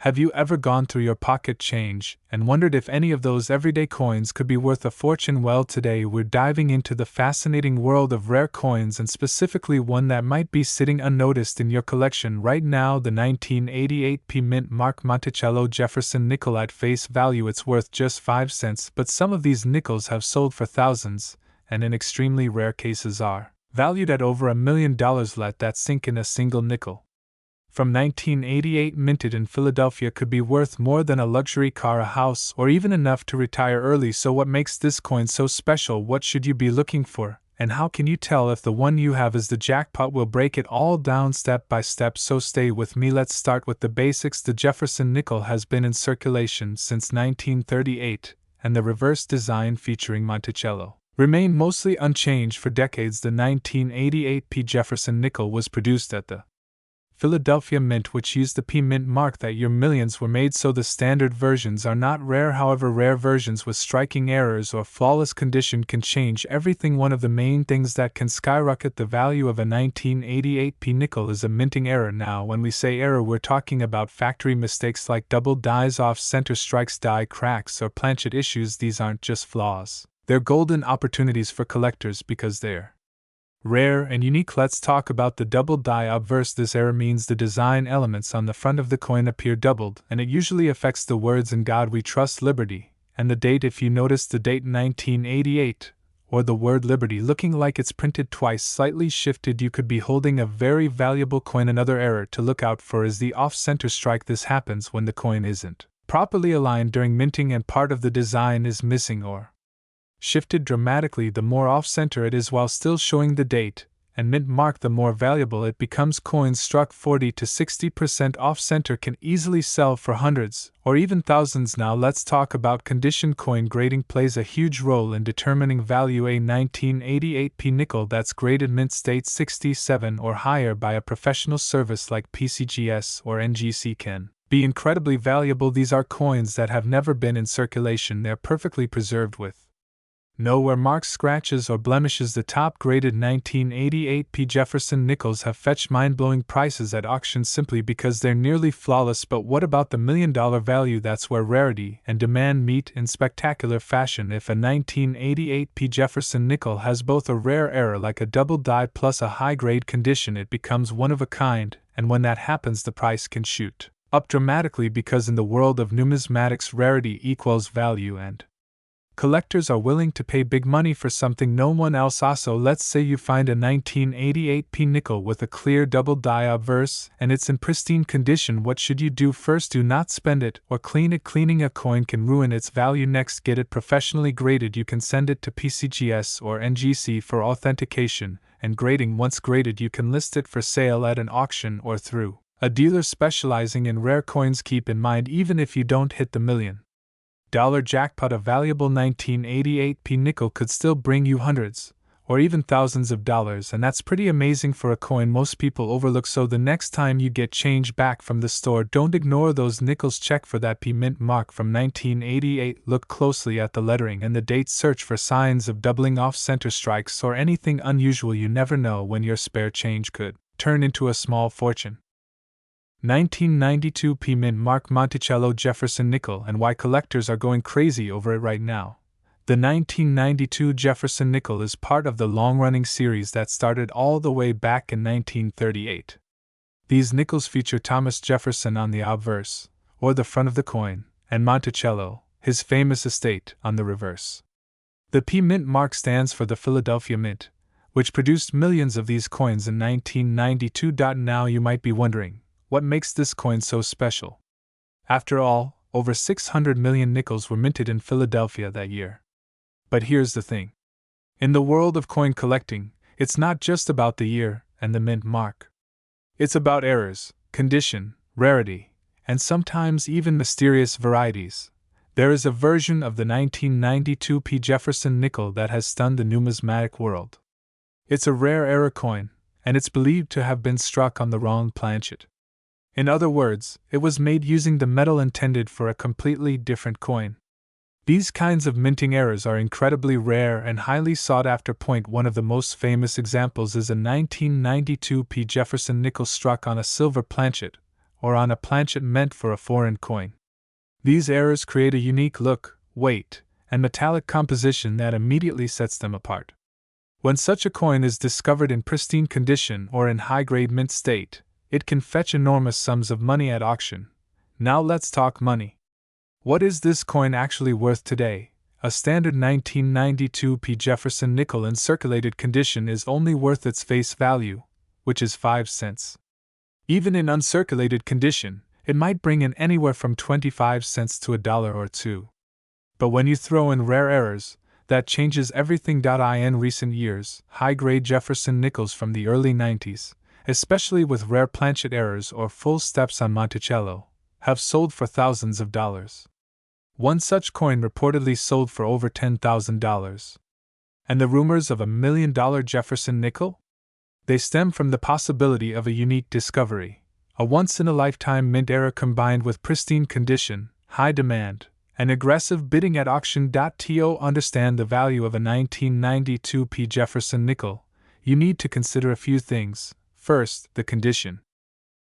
Have you ever gone through your pocket change and wondered if any of those everyday coins could be worth a fortune? Well, today we're diving into the fascinating world of rare coins, and specifically one that might be sitting unnoticed in your collection right now, the 1988 P Mint Mark Monticello Jefferson nickel. At face value it's worth just 5 cents, but some of these nickels have sold for thousands, and in extremely rare cases are valued at over $1 million. Let that sink in. A single nickel from 1988 minted in Philadelphia could be worth more than a luxury car, a house, or even enough to retire early. So what makes this coin so special? What should you be looking for? And how can you tell if the one you have is the jackpot? We'll break it all down step by step, so stay with me. Let's start with the basics. The Jefferson nickel has been in circulation since 1938, and the reverse design featuring Monticello remained mostly unchanged for decades. The 1988 P Jefferson nickel was produced at the Philadelphia Mint, which used the P Mint mark that year. Millions were made, so the standard versions are not rare. However, rare versions with striking errors or flawless condition can change everything. One of the main things that can skyrocket the value of a 1988 P nickel is a minting error. Now, when we say error, we're talking about factory mistakes like double dies, off-center strikes, die cracks, or planchet issues. These aren't just flaws, they're golden opportunities for collectors because they're rare and unique. Let's talk about the double die obverse. This error means the design elements on the front of the coin appear doubled, and it usually affects the words "In God We Trust, Liberty," and the date. If you notice the date 1988, or the word liberty looking like it's printed twice, slightly shifted, you could be holding a very valuable coin. Another error to look out for is the off-center strike. This happens when the coin isn't properly aligned during minting and part of the design is missing or shifted dramatically. The more off-center it is while still showing the date and mint mark, the more valuable it becomes. Coins struck 40 to 60% off-center can easily sell for hundreds or even thousands. Now let's talk about condition. Coin grading plays a huge role in determining value. A 1988 P nickel that's graded mint state 67 or higher by a professional service like PCGS or NGC can be incredibly valuable. These are coins that have never been in circulation. They're perfectly preserved with no wear marks, scratches, or blemishes. The top-graded 1988 P Jefferson nickels have fetched mind-blowing prices at auction simply because they're nearly flawless. But what about the $1 million value? That's where rarity and demand meet in spectacular fashion. If a 1988 P Jefferson nickel has both a rare error like a double die plus a high-grade condition, it becomes one of a kind, and when that happens the price can shoot up dramatically, because in the world of numismatics rarity equals value, and collectors are willing to pay big money for something no one else. Also, let's say you find a 1988 P nickel with a clear double die obverse and it's in pristine condition. What should you do? First, do not spend it or clean it. Cleaning a coin can ruin its value. Next, get it professionally graded. You can send it to PCGS or NGC for authentication and grading. Once graded, you can list it for sale at an auction or through a dealer specializing in rare coins. Keep in mind, even if you don't hit the $1 million jackpot, a valuable 1988 P nickel could still bring you hundreds or even thousands of dollars, and that's pretty amazing for a coin most people overlook. So the next time you get change back from the store, don't ignore those nickels. Check for that P mint mark from 1988. Look closely at the lettering and the date. Search for signs of doubling, off-center strikes, or anything unusual. You never know when your spare change could turn into a small fortune. 1992 P Mint Mark Monticello Jefferson nickel, and why collectors are going crazy over it right now. The 1992 Jefferson nickel is part of the long-running series that started all the way back in 1938. These nickels feature Thomas Jefferson on the obverse, or the front of the coin, and Monticello, his famous estate, on the reverse. The P Mint mark stands for the Philadelphia Mint, which produced millions of these coins in 1992. Now you might be wondering, what makes this coin so special? After all, over 600 million nickels were minted in Philadelphia that year. But here's the thing. In the world of coin collecting, it's not just about the year and the mint mark. It's about errors, condition, rarity, and sometimes even mysterious varieties. There is a version of the 1992 P Jefferson nickel that has stunned the numismatic world. It's a rare error coin, and it's believed to have been struck on the wrong planchet. In other words, it was made using the metal intended for a completely different coin. These kinds of minting errors are incredibly rare and highly sought after. One of the most famous examples is a 1992 P Jefferson nickel struck on a silver planchet, or on a planchet meant for a foreign coin. These errors create a unique look, weight, and metallic composition that immediately sets them apart. When such a coin is discovered in pristine condition or in high-grade mint state, it can fetch enormous sums of money at auction. Now let's talk money. What is this coin actually worth today? A standard 1992 Jefferson nickel in circulated condition is only worth its face value, which is 5 cents. Even in uncirculated condition, it might bring in anywhere from 25 cents to $1 or $2. But when you throw in rare errors, that changes everything. In recent years, high-grade Jefferson nickels from the early 90s, especially with rare planchet errors or full steps on Monticello, have sold for thousands of dollars. One such coin reportedly sold for over $10,000. And the rumors of $1 million Jefferson nickel? They stem from the possibility of a unique discovery, a once-in-a-lifetime mint error combined with pristine condition, high demand, and aggressive bidding at auction. To understand the value of a 1992 Jefferson nickel, you need to consider a few things. First, the condition.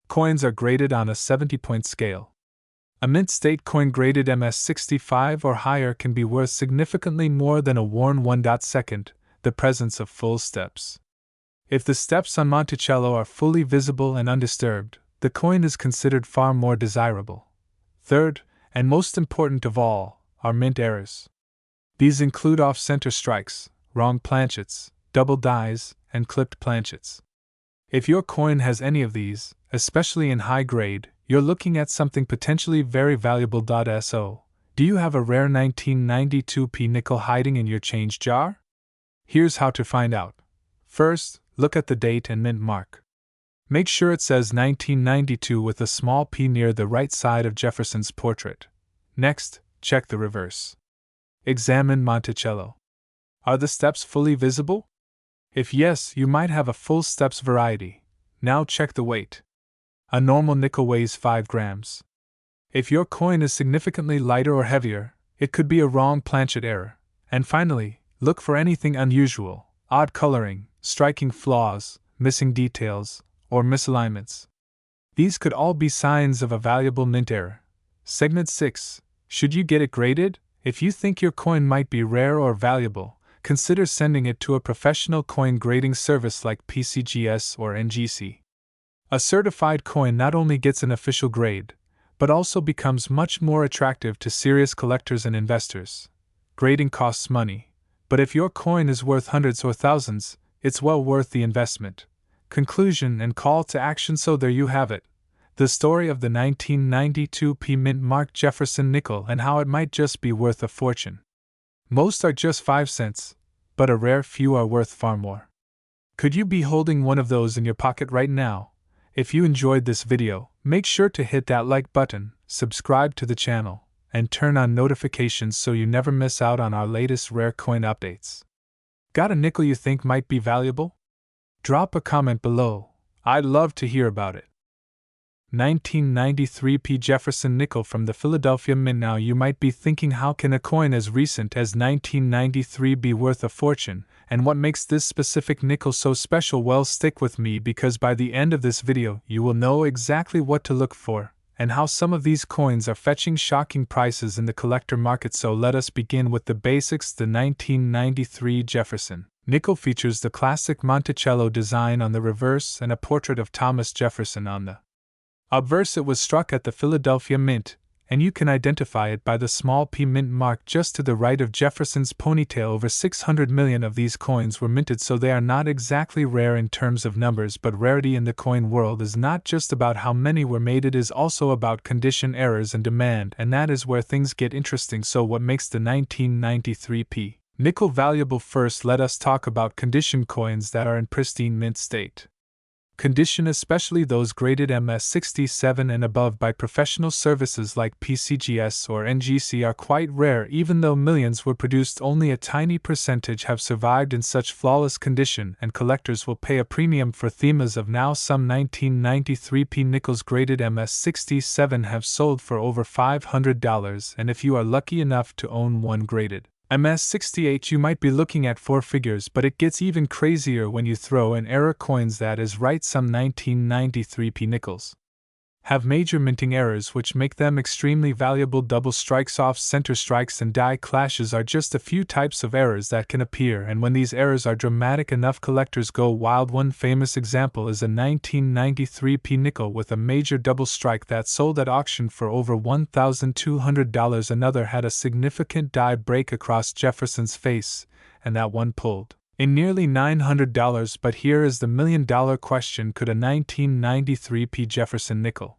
Coins are graded on a 70-point scale. A mint state coin graded MS65 or higher can be worth significantly more than a worn one. Second, the presence of full steps. If the steps on Monticello are fully visible and undisturbed, the coin is considered far more desirable. Third, and most important of all, are mint errors. These include off-center strikes, wrong planchets, double dies, and clipped planchets. If your coin has any of these, especially in high grade, you're looking at something potentially very valuable. So, do you have a rare 1992 nickel hiding in your change jar? Here's how to find out. First, look at the date and mint mark. Make sure it says 1992 with a small p near the right side of Jefferson's portrait. Next, check the reverse. Examine Monticello. Are the steps fully visible? If yes, you might have a full steps variety. Now check the weight. A normal nickel weighs 5 grams. If your coin is significantly lighter or heavier, it could be a wrong planchet error. And finally, look for anything unusual, odd coloring, striking flaws, missing details, or misalignments. These could all be signs of a valuable mint error. Segment 6. Should you get it graded? If you think your coin might be rare or valuable, consider sending it to a professional coin grading service like PCGS or NGC. A certified coin not only gets an official grade, but also becomes much more attractive to serious collectors and investors. Grading costs money, but if your coin is worth hundreds or thousands, it's well worth the investment. Conclusion and call to action. So there you have it. The story of the 1992 mint-marked Jefferson nickel and how it might just be worth a fortune. Most are just 5 cents, but a rare few are worth far more. Could you be holding one of those in your pocket right now? If you enjoyed this video, make sure to hit that like button, subscribe to the channel, and turn on notifications so you never miss out on our latest rare coin updates. Got a nickel you think might be valuable? Drop a comment below. I'd love to hear about it. 1993 Jefferson nickel from the Philadelphia Mint. Now you might be thinking, how can a coin as recent as 1993 be worth a fortune, and what makes this specific nickel so special? Well, stick with me, because by the end of this video you will know exactly what to look for, and how some of these coins are fetching shocking prices in the collector market. So let us begin with the basics. The 1993 Jefferson nickel features the classic Monticello design on the reverse and a portrait of Thomas Jefferson on the obverse. It was struck at the Philadelphia Mint, and you can identify it by the small P mint mark just to the right of Jefferson's ponytail. Over 600 million of these coins were minted, so they are not exactly rare in terms of numbers, but rarity in the coin world is not just about how many were made, it is also about condition, errors, and demand, and that is where things get interesting. So what makes the 1993 P nickel valuable? First, let us talk about condition coins that are in pristine mint state. Condition, especially those graded MS67 and above by professional services like PCGS or NGC, are quite rare. Even though millions were produced, only a tiny percentage have survived in such flawless condition, and collectors will pay a premium for them. As of now, some 1993 P nickels graded MS67 have sold for over $500, and if you are lucky enough to own one graded MS68, you might be looking at 4 figures. But it gets even crazier when you throw in error coins. That is right, some 1993 P nickels have major minting errors which make them extremely valuable. Double strikes, off-center strikes, and die clashes are just a few types of errors that can appear, and when these errors are dramatic enough, collectors go wild. One famous example is a 1993 P nickel with a major double strike that sold at auction for over $1,200. Another had a significant die break across Jefferson's face, and that one pulled in nearly $900. But here is the million-dollar question: could a 1993 P Jefferson nickel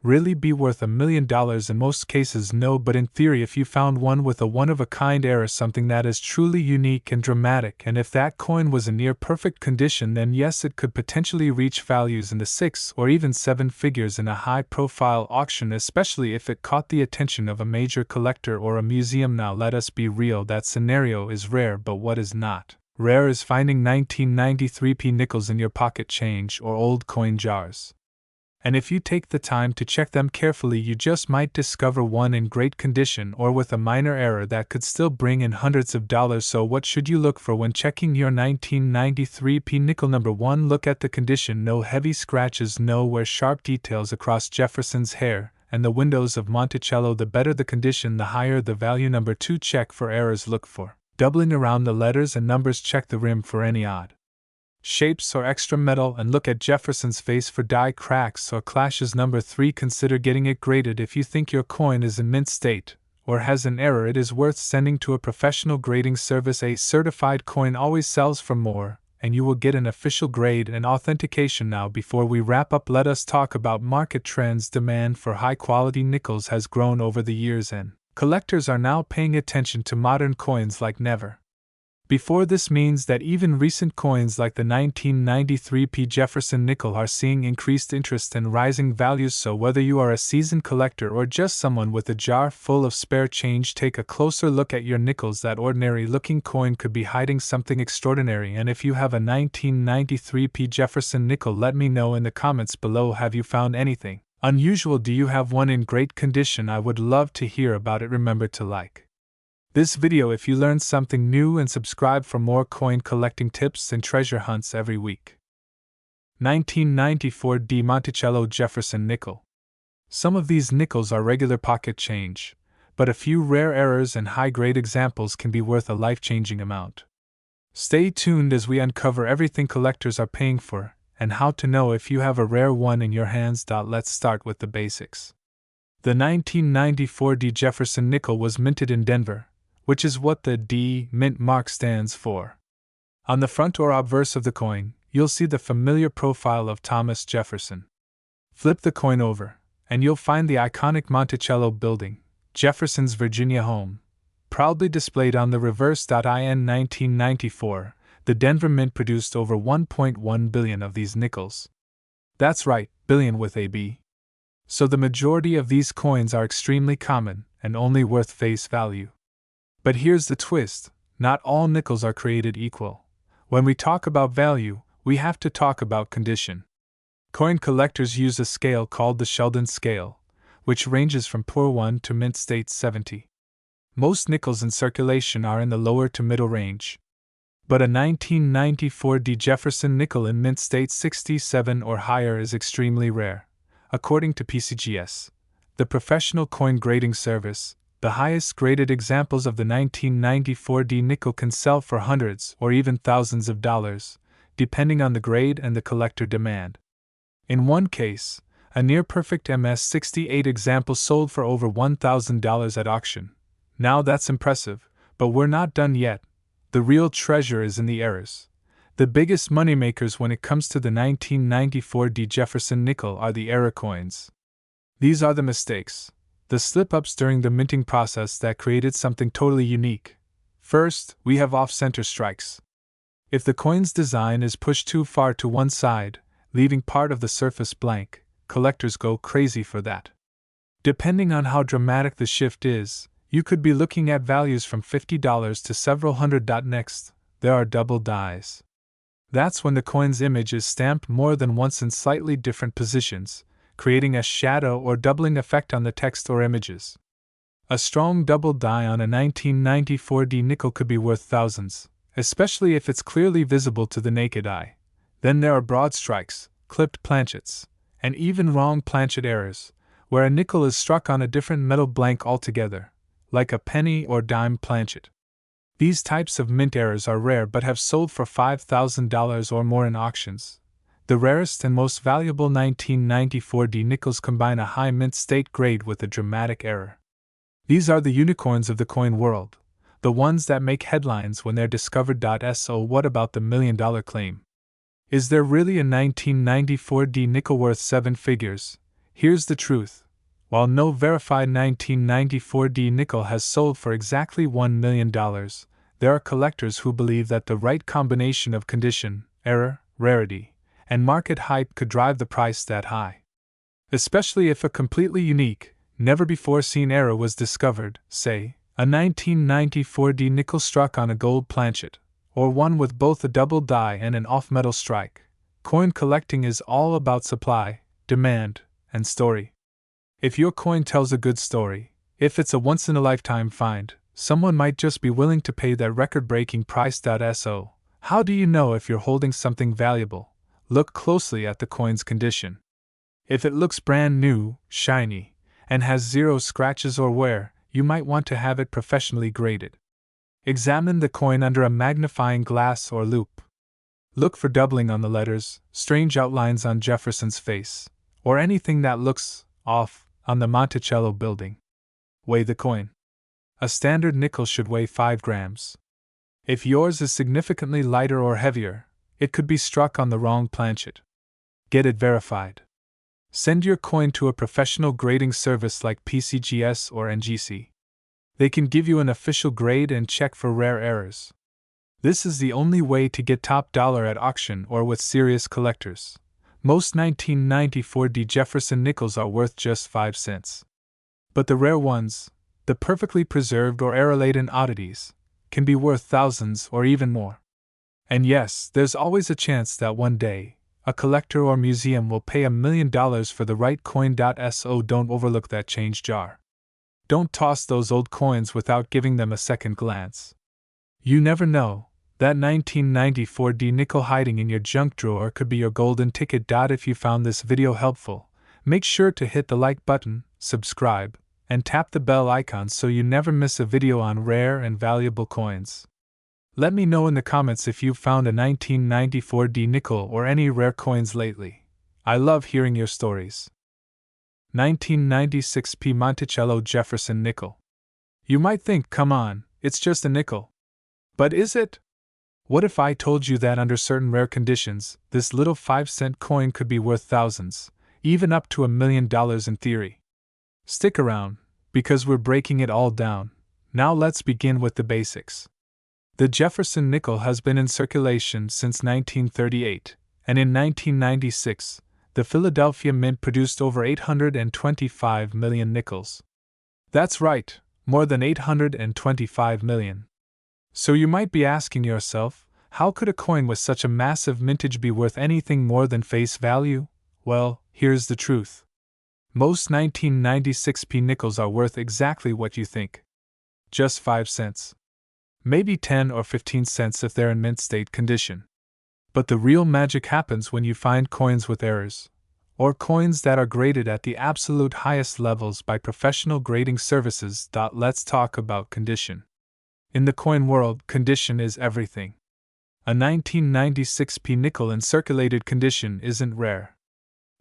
really be worth $1 million? In most cases, no, but in theory, if you found one with a one-of-a-kind error, something that is truly unique and dramatic, and if that coin was in near-perfect condition, then yes, it could potentially reach values in the 6 or even 7 figures in a high-profile auction, especially if it caught the attention of a major collector or a museum. Now, let us be real, that scenario is rare, but what is not rare is finding 1993 P nickels in your pocket change or old coin jars. And if you take the time to check them carefully, you just might discover one in great condition or with a minor error that could still bring in hundreds of dollars. So what should you look for when checking your 1993 P nickel? Number 1, look at the condition. No heavy scratches, nowhere sharp details across Jefferson's hair and the windows of Monticello. The better the condition, the higher the value. Number 2, check for errors. Look for doubling around the letters and numbers. Check the rim for any odd shapes or extra metal, and look at Jefferson's face for die cracks or clashes. Number 3, consider getting it graded. If you think your coin is in mint state or has an error, it is worth sending to a professional grading service. A certified coin always sells for more, and you will get an official grade and authentication. Now, before we wrap up, let us talk about market trends. Demand for high-quality nickels has grown over the years, and collectors are now paying attention to modern coins like never before. This means that even recent coins like the 1993 P Jefferson nickel are seeing increased interest and rising values. So whether you are a seasoned collector or just someone with a jar full of spare change, take a closer look at your nickels. That ordinary-looking coin could be hiding something extraordinary. And if you have a 1993 P Jefferson nickel, let me know in the comments below. Have you found anything unusual? Do you have one in great condition? I would love to hear about it. Remember to like this video if you learned something new, and subscribe for more coin collecting tips and treasure hunts every week. 1994 D Monticello Jefferson nickel. Some of these nickels are regular pocket change, but a few rare errors and high-grade examples can be worth a life-changing amount. Stay tuned as we uncover everything collectors are paying for and how to know if you have a rare one in your hands. Let's start with the basics. The 1994 D Jefferson nickel was minted in Denver, which is what the D mint mark stands for. On the front or obverse of the coin, you'll see the familiar profile of Thomas Jefferson. Flip the coin over, and you'll find the iconic Monticello building, Jefferson's Virginia home, proudly displayed on the reverse. In 1994, the Denver Mint produced over 1.1 billion of these nickels. That's right, billion with a B. So the majority of these coins are extremely common and only worth face value. But here's the twist: not all nickels are created equal. When we talk about value, we have to talk about condition. Coin collectors use a scale called the Sheldon scale, which ranges from poor 1 to mint state 70. Most nickels in circulation are in the lower to middle range. But a 1994 D Jefferson nickel in mint state 67 or higher is extremely rare. According to PCGS, the professional coin grading service, the highest graded examples of the 1994 D nickel can sell for hundreds or even thousands of dollars, depending on the grade and the collector demand. In one case, a near-perfect MS-68 example sold for over $1,000 at auction. Now that's impressive, but we're not done yet. The real treasure is in the errors. The biggest moneymakers when it comes to the 1994 D Jefferson nickel are the error coins. These are the mistakes, the slip-ups during the minting process that created something totally unique. First, we have off-center strikes. If the coin's design is pushed too far to one side, leaving part of the surface blank, collectors go crazy for that. Depending on how dramatic the shift is, you could be looking at values from $50 to several hundred. Next, there are double dies. That's when the coin's image is stamped more than once in slightly different positions, creating a shadow or doubling effect on the text or images. A strong double die on a 1994 D nickel could be worth thousands, especially if it's clearly visible to the naked eye. Then there are broad strikes, clipped planchets, and even wrong planchet errors, where a nickel is struck on a different metal blank altogether, like a penny or dime planchet. These types of mint errors are rare but have sold for $5,000 or more in auctions. The rarest and most valuable 1994D nickels combine a high mint state grade with a dramatic error. These are the unicorns of the coin world, the ones that make headlines when they're discovered. So what about the $1 million claim? Is there really a 1994D nickel worth 7 figures? Here's the truth. While no verified 1994D nickel has sold for exactly $1 million, there are collectors who believe that the right combination of condition, error, rarity, and market hype could drive the price that high. Especially if a completely unique, never-before-seen error was discovered, say, a 1994D nickel struck on a gold planchet, or one with both a double die and an off-metal strike. Coin collecting is all about supply, demand, and story. If your coin tells a good story, if it's a once-in-a-lifetime find, someone might just be willing to pay that record-breaking price. So, how do you know if you're holding something valuable? Look closely at the coin's condition. If it looks brand new, shiny, and has zero scratches or wear, you might want to have it professionally graded. Examine the coin under a magnifying glass or loupe. Look for doubling on the letters, strange outlines on Jefferson's face, or anything that looks off on the Monticello building. Weigh the coin. A standard nickel should weigh 5 grams. If yours is significantly lighter or heavier, it could be struck on the wrong planchet. Get it verified. Send your coin to a professional grading service like PCGS or NGC. They can give you an official grade and check for rare errors. This is the only way to get top dollar at auction or with serious collectors. Most 1994D Jefferson nickels are worth just 5 cents. But the rare ones, the perfectly preserved or error-laden oddities, can be worth thousands or even more. And yes, there's always a chance that one day, a collector or museum will pay $1 million for the right coin. So don't overlook that change jar. Don't toss those old coins without giving them a second glance. You never know, that 1994D nickel hiding in your junk drawer could be your golden ticket. If you found this video helpful, make sure to hit the like button, subscribe, and tap the bell icon so you never miss a video on rare and valuable coins. Let me know in the comments if you've found a 1994D nickel or any rare coins lately. I love hearing your stories. 1996 Monticello Jefferson nickel. You might think, come on, it's just a nickel. But is it? What if I told you that under certain rare conditions, this little 5-cent coin could be worth thousands, even up to $1 million in theory? Stick around, because we're breaking it all down. Now let's begin with the basics. The Jefferson nickel has been in circulation since 1938, and in 1996, the Philadelphia Mint produced over 825 million nickels. That's right, more than 825 million. So you might be asking yourself, how could a coin with such a massive mintage be worth anything more than face value? Well, here's the truth. Most 1996 nickels are worth exactly what you think. Just 5 cents. Maybe 10 or 15 cents if they're in mint state condition. But the real magic happens when you find coins with errors, or coins that are graded at the absolute highest levels by professional grading services. Let's talk about condition. In the coin world, condition is everything. A 1996 nickel in circulated condition isn't rare.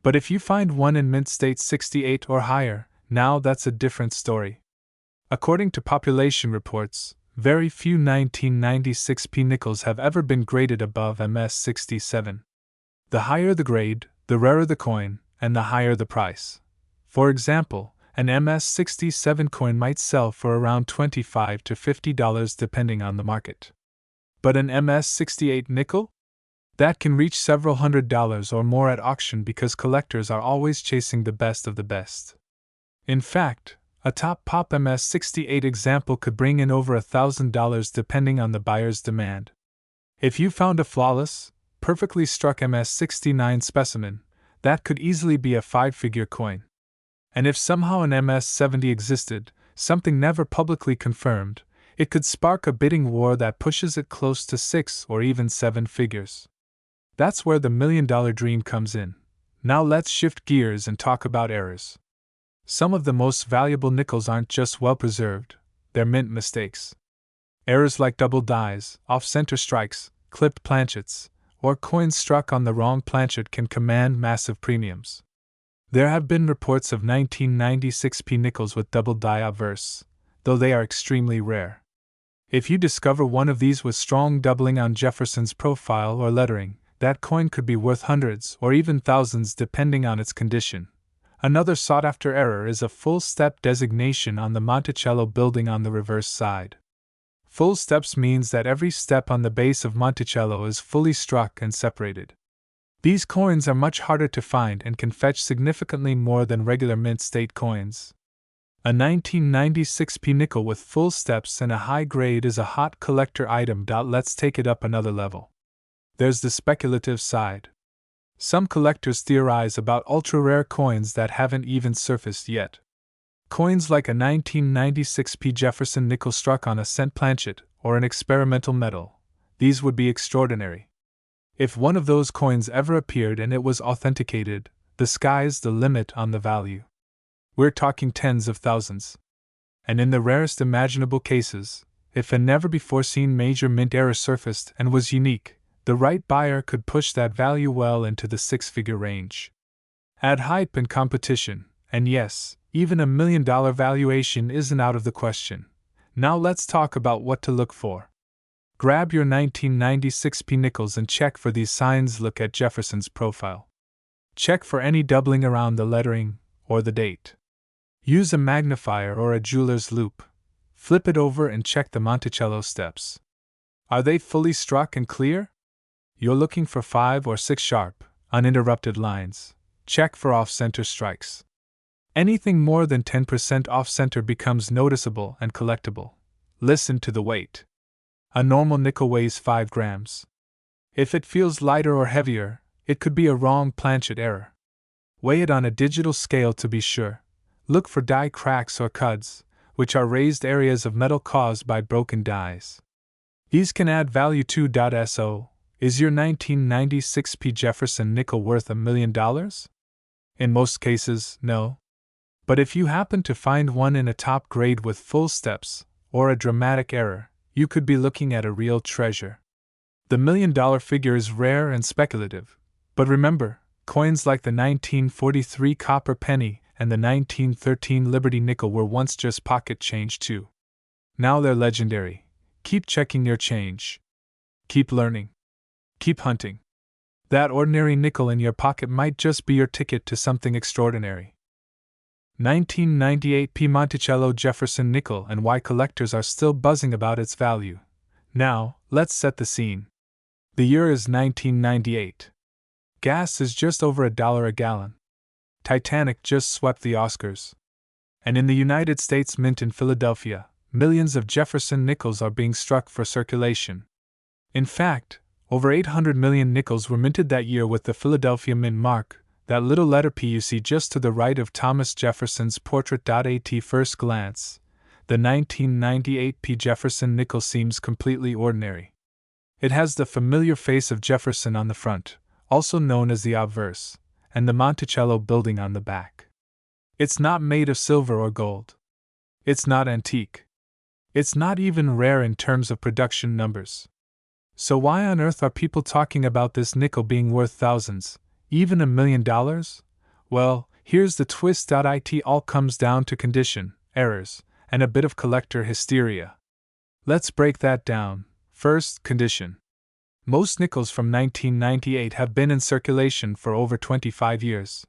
But if you find one in mint state 68 or higher, now that's a different story. According to population reports, very few 1996 nickels have ever been graded above MS 67. The higher the grade, the rarer the coin, and the higher the price. For example, an MS 67 coin might sell for around $25 to $50 depending on the market. But an MS 68 nickel? That can reach several $100s or more at auction because collectors are always chasing the best of the best. In fact, a top pop MS 68 example could bring in over $1,000 depending on the buyer's demand. If you found a flawless, perfectly struck MS 69 specimen, that could easily be a 5-figure coin. And if somehow an MS 70 existed, something never publicly confirmed, it could spark a bidding war that pushes it close to 6 or even 7 figures. That's where the $1 million dream comes in. Now let's shift gears and talk about errors. Some of the most valuable nickels aren't just well preserved, they're mint mistakes. Errors like double dies, off-center strikes, clipped planchets, or coins struck on the wrong planchet can command massive premiums. There have been reports of 1996p nickels with double die obverse, though they are extremely rare. If you discover one of these with strong doubling on Jefferson's profile or lettering, that coin could be worth hundreds or even thousands depending on its condition. Another sought-after error is a full step designation on the Monticello building on the reverse side. Full steps means that every step on the base of Monticello is fully struck and separated. These coins are much harder to find and can fetch significantly more than regular mint state coins. A 1996p nickel with full steps and a high grade is a hot collector item. Let's take it up another level. There's the speculative side. Some collectors theorize about ultra-rare coins that haven't even surfaced yet. Coins like a 1996p Jefferson nickel struck on a cent planchet or an experimental metal, these would be extraordinary. If one of those coins ever appeared and it was authenticated, the sky's the limit on the value. We're talking tens of thousands. And in the rarest imaginable cases, if a never-before-seen major mint error surfaced and was unique, the right buyer could push that value well into the six-figure range. Add hype and competition, and yes, even $1 million valuation isn't out of the question. Now let's talk about what to look for. Grab your 1996p nickels and check for these signs. Look at Jefferson's profile. Check for any doubling around the lettering or the date. Use a magnifier or a jeweler's loupe. Flip it over and check the Monticello steps. Are they fully struck and clear? You're looking for 5 or 6 sharp, uninterrupted lines. Check for off-center strikes. Anything more than 10% off-center becomes noticeable and collectible. Listen to the weight. A normal nickel weighs 5 grams. If it feels lighter or heavier, it could be a wrong planchet error. Weigh it on a digital scale to be sure. Look for die cracks or cuds, which are raised areas of metal caused by broken dies. These can add value too. So, is your 1996p Jefferson nickel worth $1 million? In most cases, no. But if you happen to find one in a top grade with full steps, or a dramatic error, you could be looking at a real treasure. The $1 million figure is rare and speculative, but remember, coins like the 1943 copper penny and the 1913 Liberty nickel were once just pocket change too. Now they're legendary. Keep checking your change. Keep learning. Keep hunting. That ordinary nickel in your pocket might just be your ticket to something extraordinary. 1998p Monticello Jefferson nickel and why collectors are still buzzing about its value. Now, let's set the scene. The year is 1998. Gas is just over $1 a gallon. Titanic just swept the Oscars. And in the United States Mint in Philadelphia, millions of Jefferson nickels are being struck for circulation. In fact, over 800 million nickels were minted that year with the Philadelphia Mint mark, that little letter P you see just to the right of Thomas Jefferson's portrait. At first glance, the 1998p Jefferson nickel seems completely ordinary. It has the familiar face of Jefferson on the front, also known as the obverse, and the Monticello building on the back. It's not made of silver or gold. It's not antique. It's not even rare in terms of production numbers. So why on earth are people talking about this nickel being worth thousands, even $1 million? Well, here's the twist. It all comes down to condition, errors, and a bit of collector hysteria. Let's break that down. First, condition. Most nickels from 1998 have been in circulation for over 25 years.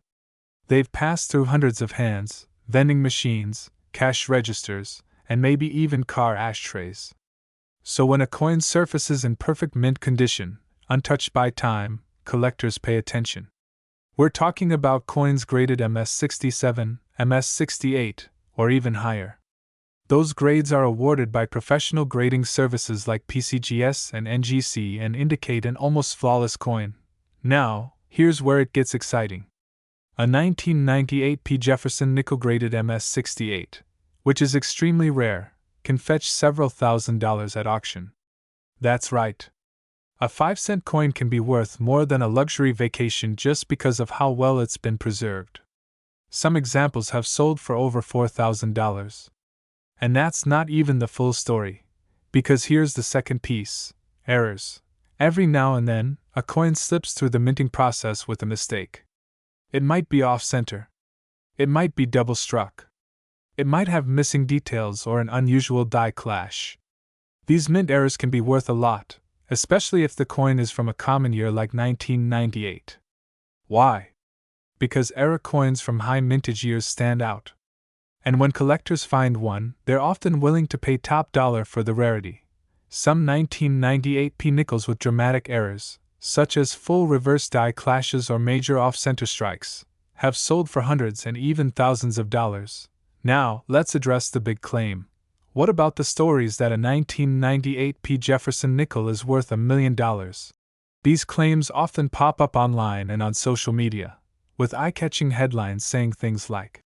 They've passed through hundreds of hands, vending machines, cash registers, and maybe even car ashtrays. So when a coin surfaces in perfect mint condition, untouched by time, collectors pay attention. We're talking about coins graded MS67, MS68, or even higher. Those grades are awarded by professional grading services like PCGS and NGC and indicate an almost flawless coin. Now, here's where it gets exciting. A 1998p Jefferson nickel graded MS68, which is extremely rare, can fetch several $1,000s at auction. That's right. A 5-cent coin can be worth more than a luxury vacation just because of how well it's been preserved. Some examples have sold for over $4,000. And that's not even the full story. Because here's the second piece: errors. Every now and then, a coin slips through the minting process with a mistake. It might be off-center. It might be double-struck. It might have missing details or an unusual die clash. These mint errors can be worth a lot, especially if the coin is from a common year like 1998. Why? Because error coins from high mintage years stand out. And when collectors find one, they're often willing to pay top dollar for the rarity. Some 1998 nickels with dramatic errors, such as full reverse die clashes or major off-center strikes, have sold for hundreds and even thousands of dollars. Now, let's address the big claim. What about the stories that a 1998 Jefferson nickel is worth $1 million? These claims often pop up online and on social media, with eye-catching headlines saying things like,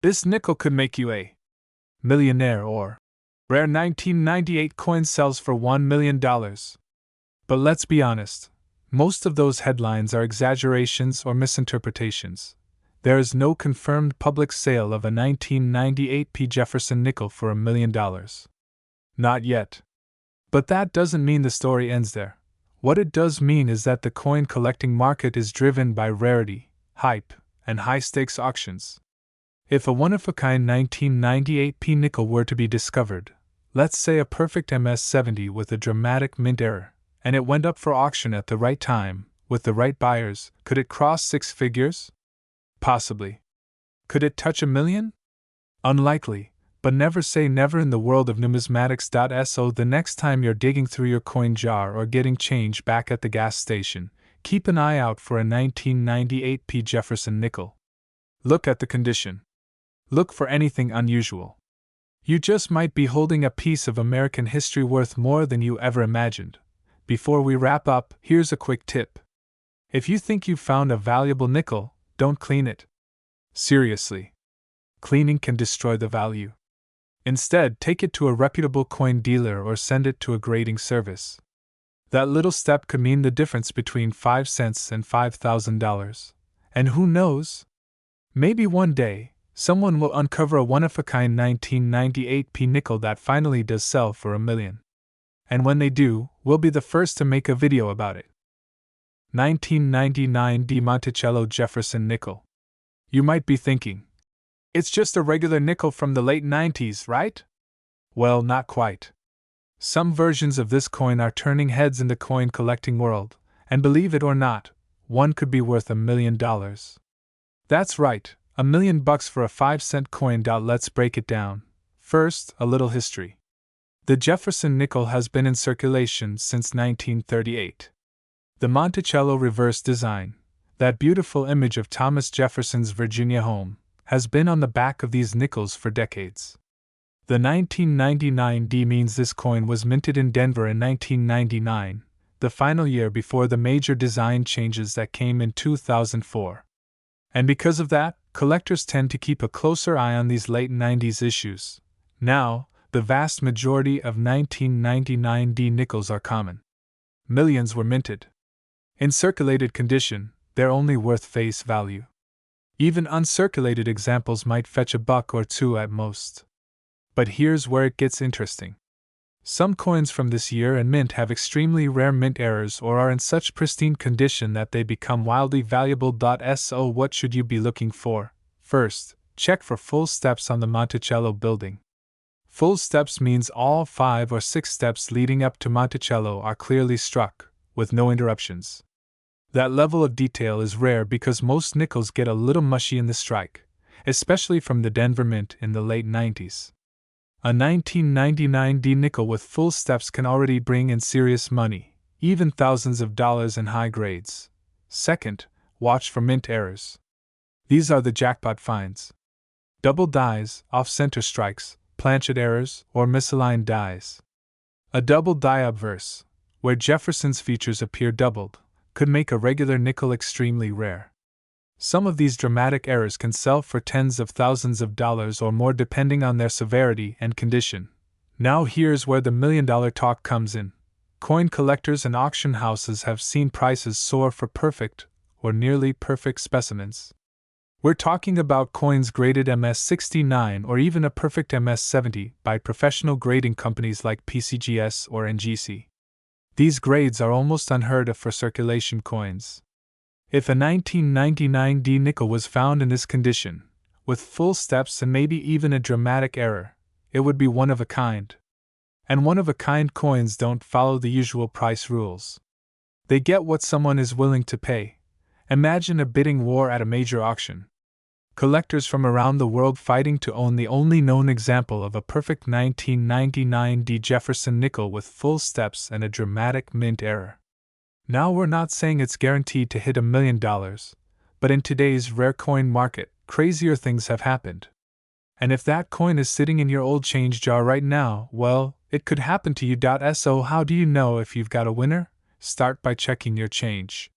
"This nickel could make you a millionaire," or "Rare 1998 coin sells for $1 million. But let's be honest, most of those headlines are exaggerations or misinterpretations. There is no confirmed public sale of a 1998 Jefferson nickel for $1 million. Not yet. But that doesn't mean the story ends there. What it does mean is that the coin collecting market is driven by rarity, hype, and high-stakes auctions. If a one-of-a-kind 1998 nickel were to be discovered, let's say a perfect MS-70 with a dramatic mint error, and it went up for auction at the right time, with the right buyers, could it cross six figures? Possibly. Could it touch $1 million? Unlikely, but never say never in the world of numismatics.so. The next time you're digging through your coin jar or getting change back at the gas station, keep an eye out for a 1998 Jefferson nickel. Look at the condition. Look for anything unusual. You just might be holding a piece of American history worth more than you ever imagined. Before we wrap up, here's a quick tip. If you think you've found a valuable nickel, don't clean it. Seriously. Cleaning can destroy the value. Instead, take it to a reputable coin dealer or send it to a grading service. That little step could mean the difference between 5 cents and $5,000. And who knows? Maybe one day, someone will uncover a one-of-a-kind 1998 nickel that finally does sell for $1 million. And when they do, we'll be the first to make a video about it. 1999 de Monticello Jefferson nickel. You might be thinking, it's just a regular nickel from the late 90s, right? Well, not quite. Some versions of this coin are turning heads in the coin collecting world, and believe it or not, one could be worth $1 million. That's right, $1 million for a 5-cent coin. Let's break it down. First, a little history. The Jefferson nickel has been in circulation since 1938. The Monticello reverse design, that beautiful image of Thomas Jefferson's Virginia home, has been on the back of these nickels for decades. The 1999 D means this coin was minted in Denver in 1999, the final year before the major design changes that came in 2004. And because of that, collectors tend to keep a closer eye on these late 90s issues. Now, the vast majority of 1999 D nickels are common. Millions were minted. In circulated condition, they're only worth face value. Even uncirculated examples might fetch $1 or $2 at most. But here's where it gets interesting. Some coins from this year and mint have extremely rare mint errors or are in such pristine condition that they become wildly valuable. So what should you be looking for? First, check for full steps on the Monticello building. Full steps means all 5 or 6 steps leading up to Monticello are clearly struck, with no interruptions. That level of detail is rare because most nickels get a little mushy in the strike, especially from the Denver Mint in the late 90s. A 1999 D nickel with full steps can already bring in serious money, even thousands of dollars in high grades. Second, watch for mint errors. These are the jackpot finds. Double dies, off-center strikes, planchet errors, or misaligned dies. A double die obverse, where Jefferson's features appear doubled, could make a regular nickel extremely rare. Some of these dramatic errors can sell for tens of thousands of dollars or more depending on their severity and condition. Now here's where the $1 million talk comes in. Coin collectors and auction houses have seen prices soar for perfect, or nearly perfect specimens. We're talking about coins graded MS69 or even a perfect MS70 by professional grading companies like PCGS or NGC. These grades are almost unheard of for circulation coins. If a 1999 D nickel was found in this condition, with full steps and maybe even a dramatic error, it would be one of a kind. And one-of-a-kind coins don't follow the usual price rules. They get what someone is willing to pay. Imagine a bidding war at a major auction. Collectors from around the world fighting to own the only known example of a perfect 1999 D Jefferson nickel with full steps and a dramatic mint error. Now we're not saying it's guaranteed to hit $1 million, but in today's rare coin market, crazier things have happened. And if that coin is sitting in your old change jar right now, well, it could happen to you. So how do you know if you've got a winner? Start by checking your change.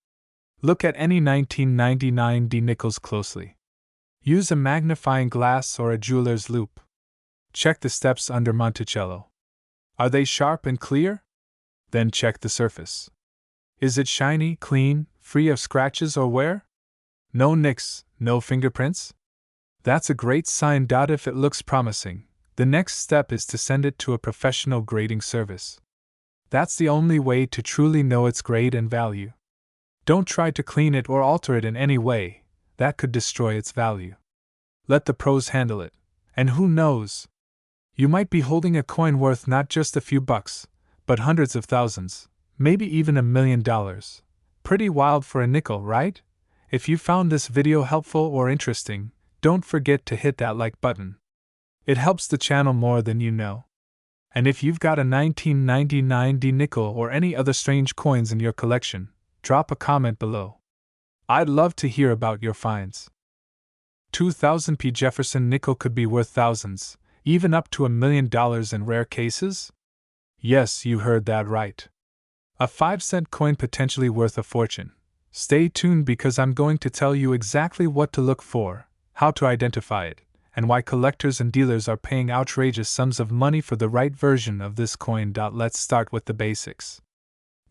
Look at any 1999 D nickels closely. Use a magnifying glass or a jeweler's loupe. Check the steps under Monticello. Are they sharp and clear? Then check the surface. Is it shiny, clean, free of scratches or wear? No nicks, no fingerprints? That's a great sign. If it looks promising, the next step is to send it to a professional grading service. That's the only way to truly know its grade and value. Don't try to clean it or alter it in any way, that could destroy its value. Let the pros handle it, and who knows? You might be holding a coin worth not just a few bucks, but hundreds of thousands, maybe even $1 million. Pretty wild for a nickel, right? If you found this video helpful or interesting, don't forget to hit that like button. It helps the channel more than you know. And if you've got a 1999 D nickel or any other strange coins in your collection, drop a comment below. I'd love to hear about your finds. 2000 P Jefferson nickel could be worth thousands, even up to $1 million in rare cases? Yes, you heard that right. A 5-cent coin potentially worth a fortune. Stay tuned because I'm going to tell you exactly what to look for, how to identify it, and why collectors and dealers are paying outrageous sums of money for the right version of this coin. Let's start with the basics.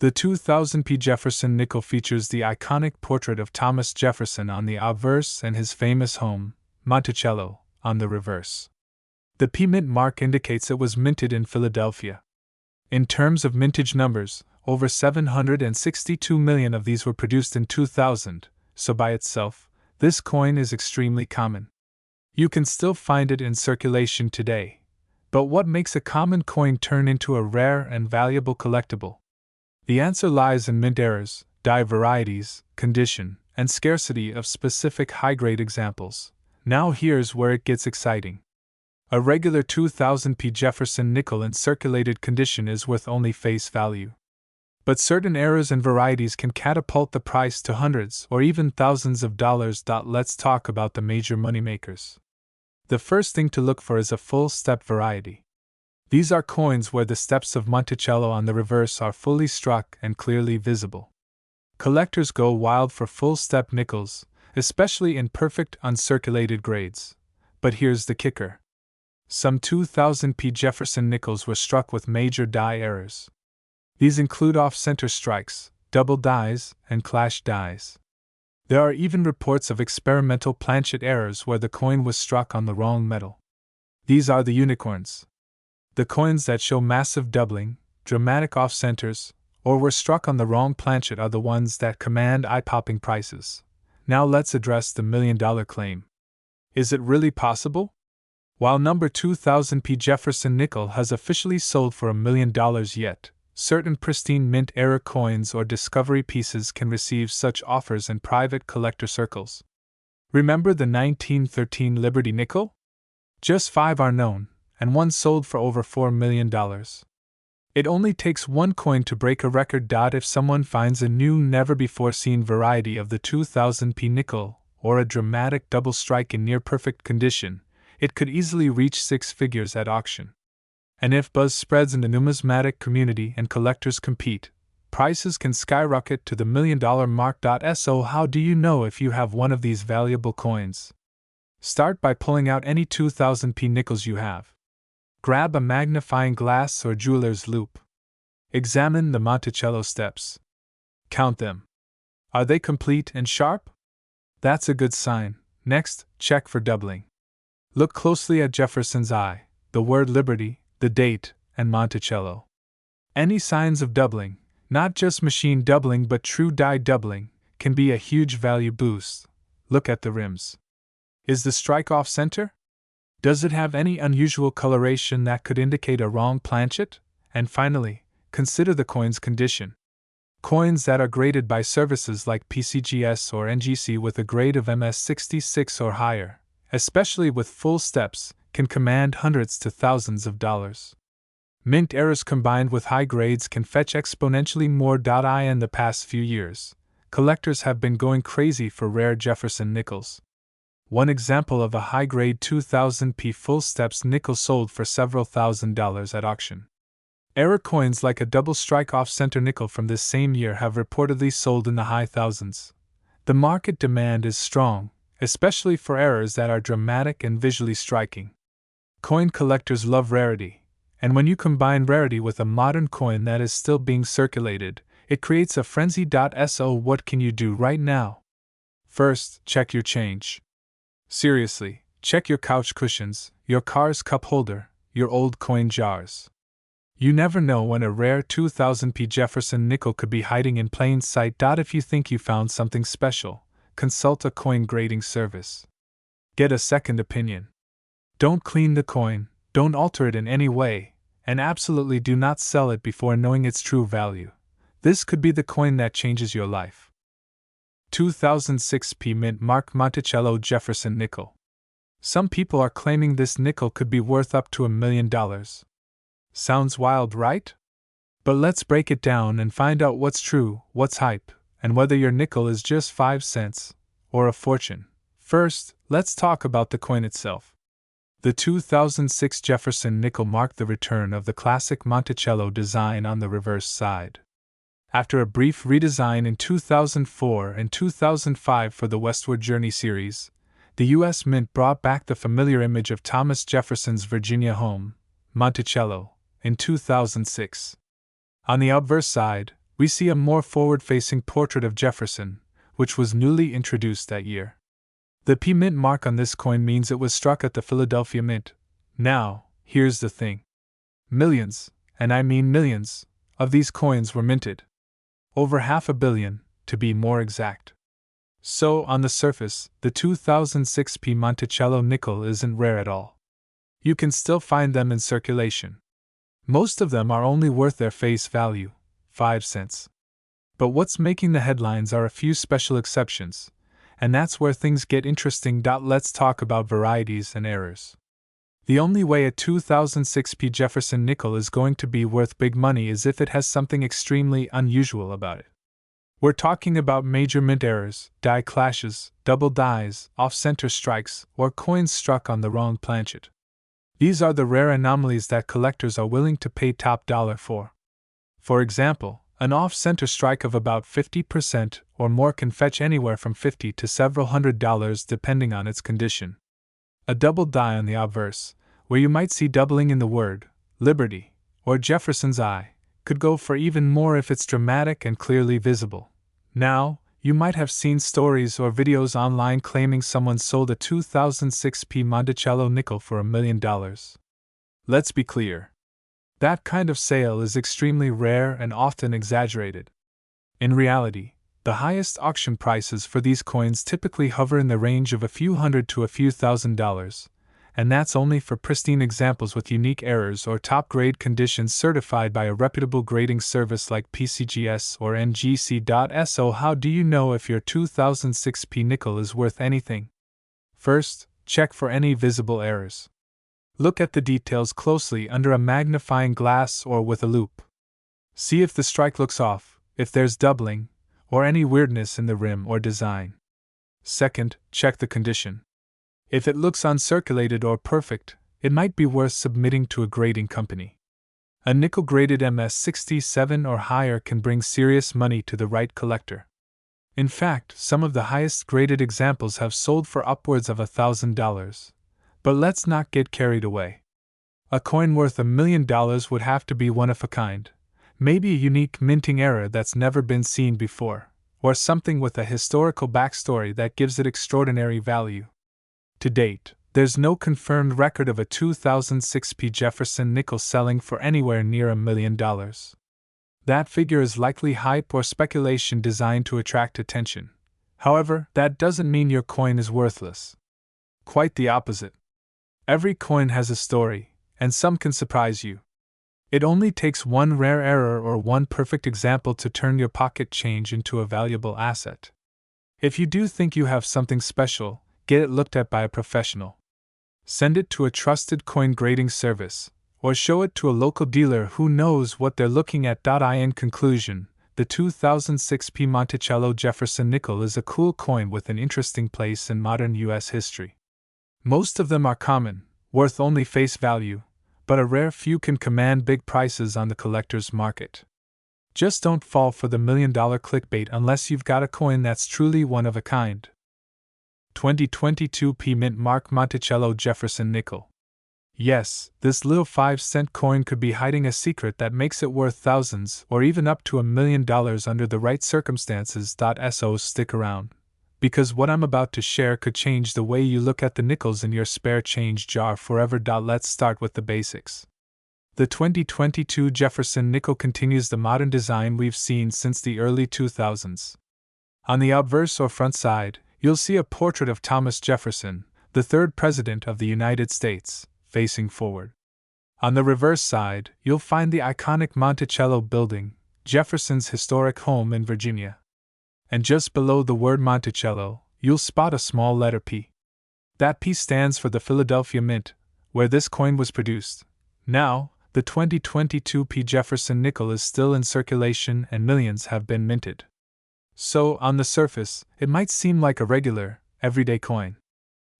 The 2000 P Jefferson nickel features the iconic portrait of Thomas Jefferson on the obverse and his famous home, Monticello, on the reverse. The P mint mark indicates it was minted in Philadelphia. In terms of mintage numbers, over 762 million of these were produced in 2000, so by itself, this coin is extremely common. You can still find it in circulation today. But what makes a common coin turn into a rare and valuable collectible? The answer lies in mint errors, die varieties, condition, and scarcity of specific high-grade examples. Now here's where it gets exciting. A regular 2000 P Jefferson nickel in circulated condition is worth only face value. But certain errors and varieties can catapult the price to hundreds or even thousands of dollars. Let's talk about the major moneymakers. The first thing to look for is a full step variety. These are coins where the steps of Monticello on the reverse are fully struck and clearly visible. Collectors go wild for full step nickels, especially in perfect uncirculated grades. But here's the kicker. Some 2000 P Jefferson nickels were struck with major die errors. These include off-center strikes, double dies, and clash dies. There are even reports of experimental planchet errors where the coin was struck on the wrong metal. These are the unicorns. The coins that show massive doubling, dramatic off-centers, or were struck on the wrong planchet are the ones that command eye-popping prices. Now let's address the $1 million claim. Is it really possible? While number 2000 P Jefferson nickel has officially sold for $1 million yet, certain pristine mint error coins or discovery pieces can receive such offers in private collector circles. Remember the 1913 Liberty nickel? Just 5 are known, and one sold for over $4 million. It only takes one coin to break a record. If someone finds a new, never-before-seen variety of the 2000 P nickel, or a dramatic double strike in near-perfect condition, it could easily reach 6 figures at auction. And if buzz spreads in the numismatic community and collectors compete, prices can skyrocket to the $1 million mark. So how do you know if you have one of these valuable coins? Start by pulling out any 2000 P nickels you have. Grab a magnifying glass or jeweler's loupe. Examine the Monticello steps. Count them. Are they complete and sharp? That's a good sign. Next, check for doubling. Look closely at Jefferson's eye, the word Liberty, the date, and Monticello. Any signs of doubling, not just machine doubling but true die doubling, can be a huge value boost. Look at the rims. Is the strike off center? Does it have any unusual coloration that could indicate a wrong planchet? And finally, consider the coin's condition. Coins that are graded by services like PCGS or NGC with a grade of MS66 or higher, especially with full steps, can command hundreds to thousands of dollars. Mint errors combined with high grades can fetch exponentially more. In the past few years, collectors have been going crazy for rare Jefferson nickels. One example of a high-grade 2000p full steps nickel sold for several $1,000s at auction. Error coins like a double strike-off center nickel from this same year have reportedly sold in the high thousands. The market demand is strong, especially for errors that are dramatic and visually striking. Coin collectors love rarity, and when you combine rarity with a modern coin that is still being circulated, it creates a frenzy. So what can you do right now? First, check your change. Seriously, check your couch cushions, your car's cup holder, your old coin jars. You never know when a rare 2000p Jefferson nickel could be hiding in plain sight. If you think you found something special, consult a coin grading service. Get a second opinion. Don't clean the coin, don't alter it in any way, and absolutely do not sell it before knowing its true value. This could be the coin that changes your life. 2006p mint mark Monticello Jefferson nickel. Some people are claiming this nickel could be worth up to $1 million. Sounds wild, right? But let's break it down and find out what's true, what's hype, and whether your nickel is just 5 cents or a fortune. First, let's talk about the coin itself. The 2006 Jefferson nickel marked the return of the classic Monticello design on the reverse side. After a brief redesign in 2004 and 2005 for the Westward Journey series, the U.S. Mint brought back the familiar image of Thomas Jefferson's Virginia home, Monticello, in 2006. On the obverse side, we see a more forward-facing portrait of Jefferson, which was newly introduced that year. The P Mint mark on this coin means it was struck at the Philadelphia Mint. Now, here's the thing. Millions, and I mean millions, of these coins were minted. Over 500 million, to be more exact. So, on the surface, the 2006p Monticello nickel isn't rare at all. You can still find them in circulation. Most of them are only worth their face value, 5 cents. But what's making the headlines are a few special exceptions, and that's where things get interesting. Let's talk about varieties and errors. The only way a 2006p Jefferson nickel is going to be worth big money is if it has something extremely unusual about it. We're talking about major mint errors, die clashes, double dies, off-center strikes, or coins struck on the wrong planchet. These are the rare anomalies that collectors are willing to pay top dollar for. For example, an off-center strike of about 50% or more can fetch anywhere from $50 to several $100 depending on its condition. A double die on the obverse, where you might see doubling in the word, Liberty, or Jefferson's eye, could go for even more if it's dramatic and clearly visible. Now, you might have seen stories or videos online claiming someone sold a 2006p Monticello nickel for $1 million. Let's be clear. That kind of sale is extremely rare and often exaggerated. In reality, the highest auction prices for these coins typically hover in the range of a few hundred to a few $1,000s, and that's only for pristine examples with unique errors or top-grade conditions certified by a reputable grading service like PCGS or NGC. So how do you know if your 2006p nickel is worth anything? First, check for any visible errors. Look at the details closely under a magnifying glass or with a loupe. See if the strike looks off, if there's doubling, or any weirdness in the rim or design. Second, check the condition. If it looks uncirculated or perfect, it might be worth submitting to a grading company. A nickel graded MS67 or higher can bring serious money to the right collector. In fact, some of the highest graded examples have sold for upwards of $1,000. But let's not get carried away. A coin worth $1 million would have to be one of a kind, Maybe a unique minting error that's never been seen before, or something with a historical backstory that gives it extraordinary value. To date, there's no confirmed record of a 2006 P. Jefferson nickel selling for anywhere near $1 million. That figure is likely hype or speculation designed to attract attention. However, that doesn't mean your coin is worthless. Quite the opposite. Every coin has a story, and some can surprise you. It only takes one rare error or one perfect example to turn your pocket change into a valuable asset. If you do think you have something special, get it looked at by a professional. Send it to a trusted coin grading service, or show it to a local dealer who knows what they're looking at. In conclusion, the 2006 P. Monticello Jefferson nickel is a cool coin with an interesting place in modern U.S. history. Most of them are common, worth only face value, but a rare few can command big prices on the collector's market. Just don't fall for the $1 million clickbait unless you've got a coin that's truly one of a kind. 2022 P. Mint Mark Monticello Jefferson nickel. Yes, this little 5-cent coin could be hiding a secret that makes it worth thousands or even up to $1 million under the right circumstances. So stick around, because what I'm about to share could change the way you look at the nickels in your spare change jar forever. Let's start with the basics. The 2022 Jefferson nickel continues the modern design we've seen since the early 2000s. On the obverse or front side, you'll see a portrait of Thomas Jefferson, the third President of the United States, facing forward. On the reverse side, you'll find the iconic Monticello building, Jefferson's historic home in Virginia. And just below the word Monticello, you'll spot a small letter P. That P stands for the Philadelphia Mint, where this coin was produced. Now, the 2022 P. Jefferson nickel is still in circulation and millions have been minted. So, on the surface, it might seem like a regular, everyday coin.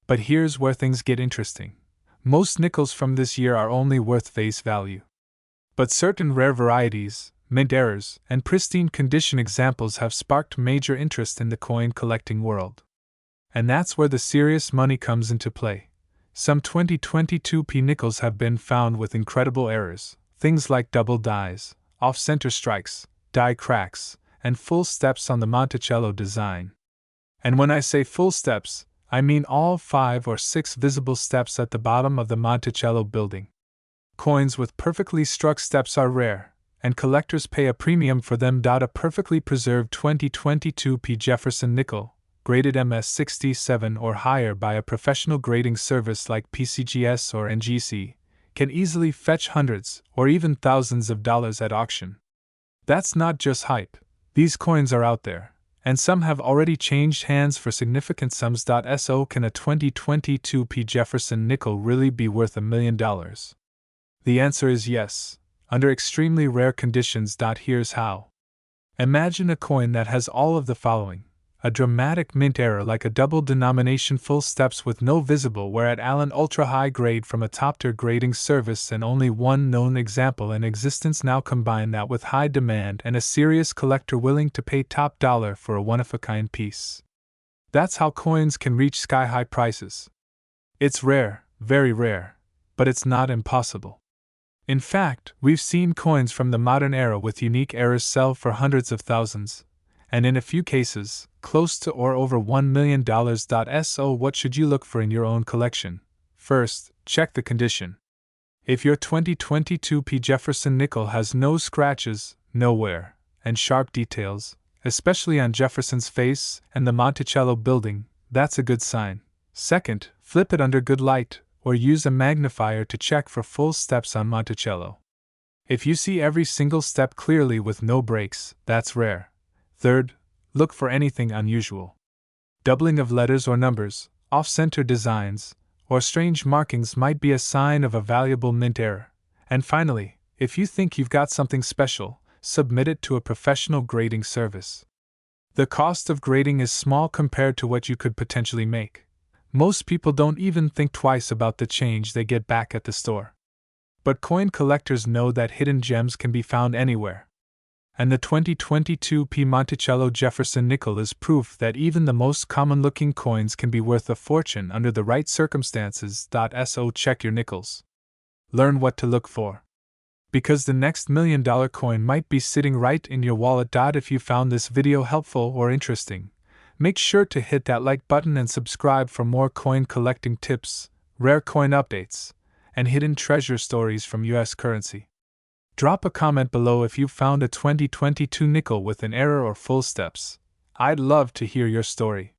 But here's where things get interesting. Most nickels from this year are only worth face value. But certain rare varieties, mint errors, and pristine condition examples have sparked major interest in the coin collecting world. And that's where the serious money comes into play. Some 2022 P nickels have been found with incredible errors, things like double dies, off-center strikes, die cracks, and full steps on the Monticello design. And when I say full steps, I mean all 5 or 6 visible steps at the bottom of the Monticello building. Coins with perfectly struck steps are rare, and collectors pay a premium for them. A perfectly preserved 2022 P. Jefferson nickel, graded MS67 or higher by a professional grading service like PCGS or NGC, can easily fetch hundreds or even thousands of dollars at auction. That's not just hype. These coins are out there, and some have already changed hands for significant sums. So can a 2022 P. Jefferson nickel really be worth $1 million? The answer is yes, under extremely rare conditions. Here's how. Imagine a coin that has all of the following: a dramatic mint error like a double denomination, full steps with no visible wear at Allen, ultra high grade from a top-tier grading service, and only one known example in existence. Now combine that with high demand and a serious collector willing to pay top dollar for a one-of-a-kind piece. That's how coins can reach sky-high prices. It's rare, very rare, but it's not impossible. In fact, we've seen coins from the modern era with unique errors sell for hundreds of thousands, and in a few cases, close to or over $1 million. So what should you look for in your own collection? First, check the condition. If your 2022 P. Jefferson nickel has no scratches, no wear, and sharp details, especially on Jefferson's face and the Monticello building, that's a good sign. Second, flip it under good light, or use a magnifier to check for full steps on Monticello. If you see every single step clearly with no breaks, that's rare. Third, look for anything unusual. Doubling of letters or numbers, off-center designs, or strange markings might be a sign of a valuable mint error. And finally, if you think you've got something special, submit it to a professional grading service. The cost of grading is small compared to what you could potentially make. Most people don't even think twice about the change they get back at the store. But coin collectors know that hidden gems can be found anywhere. And the 2022 P. Monticello Jefferson nickel is proof that even the most common-looking coins can be worth a fortune under the right circumstances. So check your nickels. Learn what to look for. because the next $1 million coin might be sitting right in your wallet. If you found this video helpful or interesting, make sure to hit that like button and subscribe for more coin collecting tips, rare coin updates, and hidden treasure stories from US currency. Drop a comment below if you found a 2022 nickel with an error or full steps. I'd love to hear your story.